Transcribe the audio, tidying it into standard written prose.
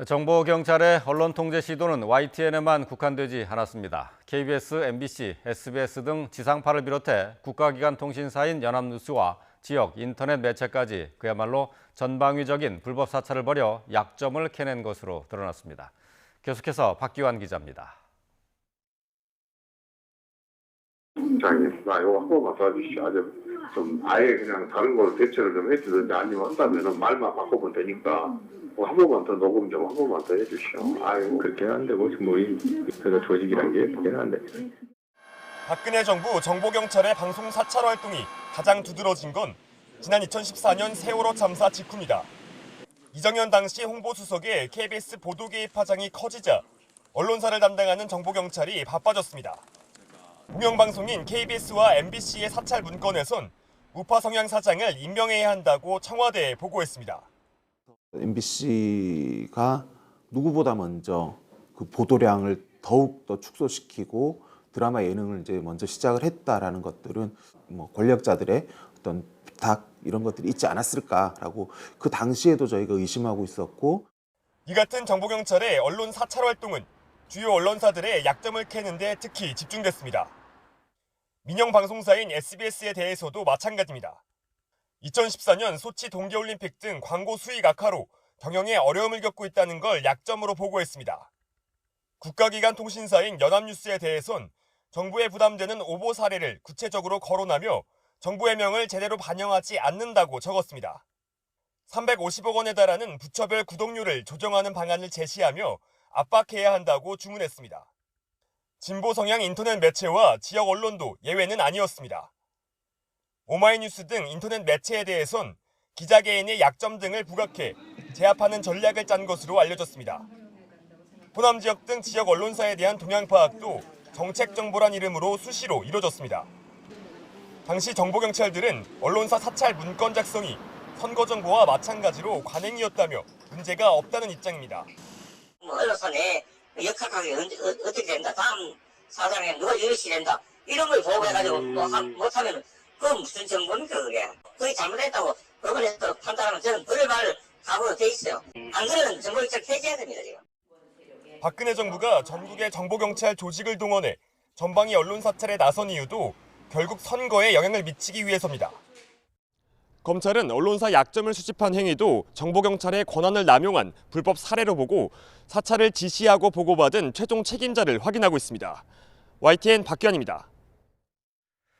정보경찰의 언론 통제 시도는 YTN에만 국한되지 않았습니다. KBS, MBC, SBS 등 지상파를 비롯해 국가기관 통신사인 연합뉴스와 지역 인터넷 매체까지 그야말로 전방위적인 불법 사찰을 벌여 약점을 캐낸 것으로 드러났습니다. 계속해서 박기환 기자입니다. 장님, 나 이거 한 번만 도와주시죠. 좀 아예 그냥 다른 걸로 대처를 좀 해주든지 아니면 한다면은 말만 바꿔보면 되니까 한 번만 더 녹음 좀 한 번만 더 해주시오. 아이고 그렇긴 한데 뭐 그래서 조직이란 게 있긴 한데. 박근혜 정부 정보경찰의 방송 사찰 활동이 가장 두드러진 건 지난 2014년 세월호 참사 직후입니다. 이정현 당시 홍보수석의 KBS 보도 개입 파장이 커지자 언론사를 담당하는 정보경찰이 바빠졌습니다. 공영방송인 KBS와 MBC의 사찰 문건에선 우파 성향 사장을 임명해야 한다고 청와대에 보고했습니다. MBC가 누구보다 먼저 그 보도량을 더욱 더 축소시키고 드라마 예능을 이제 먼저 시작을 했다라는 것들은 뭐 권력자들의 어떤 부탁 이런 것들이 있지 않았을까라고 그 당시에도 저희가 의심하고 있었고, 이 같은 정보경찰의 언론 사찰 활동은 주요 언론사들의 약점을 캐는 데 특히 집중됐습니다. 민영 방송사인 SBS에 대해서도 마찬가지입니다. 2014년 소치 동계올림픽 등 광고 수익 악화로 경영에 어려움을 겪고 있다는 걸 약점으로 보고했습니다. 국가기관 통신사인 연합뉴스에 대해선 정부에 부담되는 오보 사례를 구체적으로 거론하며 정부 해명을 제대로 반영하지 않는다고 적었습니다. 350억 원에 달하는 부처별 구독료를 조정하는 방안을 제시하며 압박해야 한다고 주문했습니다. 진보 성향 인터넷 매체와 지역 언론도 예외는 아니었습니다. 오마이뉴스 등 인터넷 매체에 대해선 기자 개인의 약점 등을 부각해 제압하는 전략을 짠 것으로 알려졌습니다. 호남 지역 등 지역 언론사에 대한 동향 파악도 정책 정보란 이름으로 수시로 이뤄졌습니다. 당시 정보경찰들은 언론사 사찰 문건 작성이 선거 정보와 마찬가지로 관행이었다며 문제가 없다는 입장입니다. 언론사 내 역학하게 어떻게 된다, 다음 사장에 누가 이러시 된다, 이런 걸 보고해가지고 못하면 그건 무슨 정보입니까 그게. 그게 잘못했다고 법원에서 판단하면 저는 벌을 각오로 돼 있어요. 안 그러면 정보경찰 폐지해야 됩니다 지금. 박근혜 정부가 전국의 정보경찰 조직을 동원해 전방위 언론 사찰에 나선 이유도 결국 선거에 영향을 미치기 위해서입니다. 검찰은 언론사 약점을 수집한 행위도 정보경찰의 권한을 남용한 불법 사례로 보고 사찰을 지시하고 보고받은 최종 책임자를 확인하고 있습니다. YTN 박기환입니다.